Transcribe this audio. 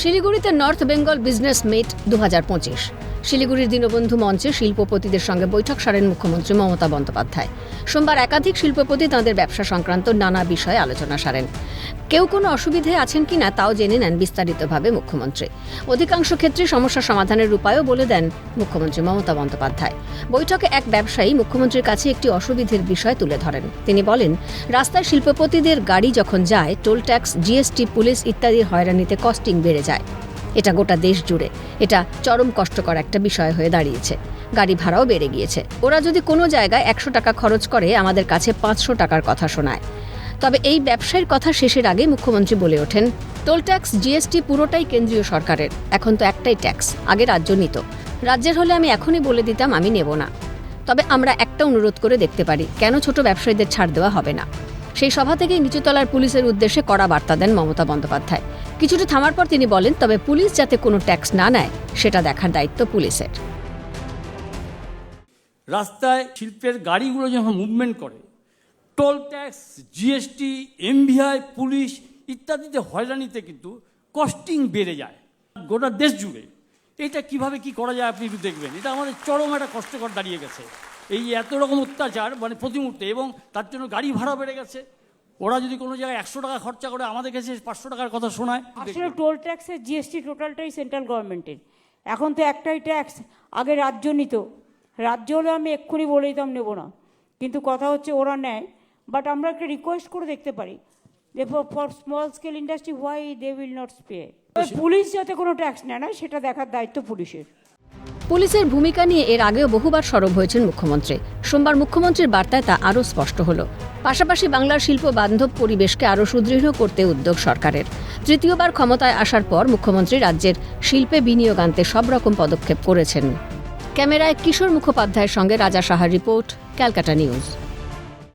শিলিগুড়িতে north Bengal business meet 2025। শিলিগুড়ির দীনবন্ধু মঞ্চে শিল্পপতিদের সঙ্গে বৈঠক সারেন মুখ্যমন্ত্রী মমতা বন্দ্যোপাধ্যায়। সোমবার একাধিক শিল্পপতি তাঁদের ব্যবসা সংক্রান্ত নানা বিষয়ে আলোচনা সারেন। কেউ কোনো অসুবিধে আছেন কিনা তাও জেনে নেন বিস্তারিতভাবে মুখ্যমন্ত্রী। অধিকাংশ ক্ষেত্রে সমস্যা সমাধানের উপায়ও বলে দেন মুখ্যমন্ত্রী মমতা বন্দ্যোপাধ্যায়। বৈঠকে এক ব্যবসায়ী মুখ্যমন্ত্রীর কাছে একটি অসুবিধের বিষয় তুলে ধরেন। তিনি বলেন, রাস্তায় শিল্পপতিদের গাড়ি যখন যায়, টোল ট্যাক্স, জিএসটি, পুলিশ ইত্যাদির হয়রানিতে কস্টিং বেড়ে যায়। এটা গোটা দেশ জুড়ে এটা চরম কষ্টকর একটা বিষয় হয়ে দাঁড়িয়েছে। গাড়ি ভাড়াও বেড়ে গিয়েছে। ওরা যদি কোনো জায়গায় 100 টাকা খরচ করে, আমাদের কাছে 500 টাকার কথা শোনায়। তবে এই ব্যবসায়ীর কথা শেষের আগে মুখ্যমন্ত্রী বলে ওঠেন, টোল ট্যাক্স, জিএসটি পুরোটাই কেন্দ্রীয় সরকারের। এখন তো একটাই ট্যাক্স, আগে রাজ্য নিত। রাজ্যের হলে আমি এখনই বলে দিতাম আমি নেব না। তবে আমরা একটা অনুরোধ করে দেখতে পারি, কেন ছোট ব্যবসায়ীদের ছাড় দেওয়া হবে না। সেই সভা থেকেই নিচুতলার পুলিশের উদ্দেশ্যে কড়া বার্তা দেন মমতা বন্দ্যোপাধ্যায়। কিছুটা থামার পর তিনি বলেন, তবে পুলিশ যাতে কোনো ট্যাক্স না নেয় সেটা দেখার দায়িত্ব পুলিশের। রাস্তায় শিল্পের গাড়িগুলো যখন মুভমেন্ট করে, toll tax, GST, MVI, police ইত্যাদিতে হয়রানিতে কিন্তু কস্টিং বেড়ে যায় গোটা দেশ জুড়ে। এটা কিভাবে কি করা যায় আপনি একটু দেখবেন। এটা আমাদের চরম একটা কষ্টকর দাঁড়িয়ে গেছে, এই এত রকম অত্যাচার প্রতি মুহূর্তে, এবং তার জন্য গাড়ি ভাড়া বেড়ে গেছে। ওরা যদি কোনো জায়গায় 100 টাকা খরচা করে, আমাদের কাছে 500 টাকার কথা শোনায়। আসলে টোল ট্যাক্সের জিএসটি টোটালটাই সেন্ট্রাল গভর্নমেন্টের। এখন তো একটাই ট্যাক্স, আগে রাজ্য নিত। রাজ্য হলে আমি এক্ষুনি বলে দিতাম নেব না, কিন্তু কথা হচ্ছে ওরা নেয়। বাট আমরা একটা রিকোয়েস্ট করে দেখতে পারি, for small scale industry why they will not pay. Police যাতে কোনো ট্যাক্স নেয় না সেটা দেখার দায়িত্ব পুলিশের। পুলিশের ভূমিকা নিয়ে এর আগেও বহুবার সরব হয়েছেন মুখ্যমন্ত্রী। সোমবার মুখ্যমন্ত্রীর বার্তায় তা আরও স্পষ্ট হলো। পাশাপাশি বাংলার শিল্প বান্ধব পরিবেশকে আরও সুদৃঢ় করতে উদ্যোগ সরকারের। তৃতীয়বার ক্ষমতায় আসার পর মুখ্যমন্ত্রী রাজ্যের শিল্পে বিনিয়োগ আনতে সব রকম পদক্ষেপ করেছেন। ক্যামেরায় কিশোর মুখোপাধ্যায়ের সঙ্গে রাজা সাহার রিপোর্ট, ক্যালকাটা নিউজ।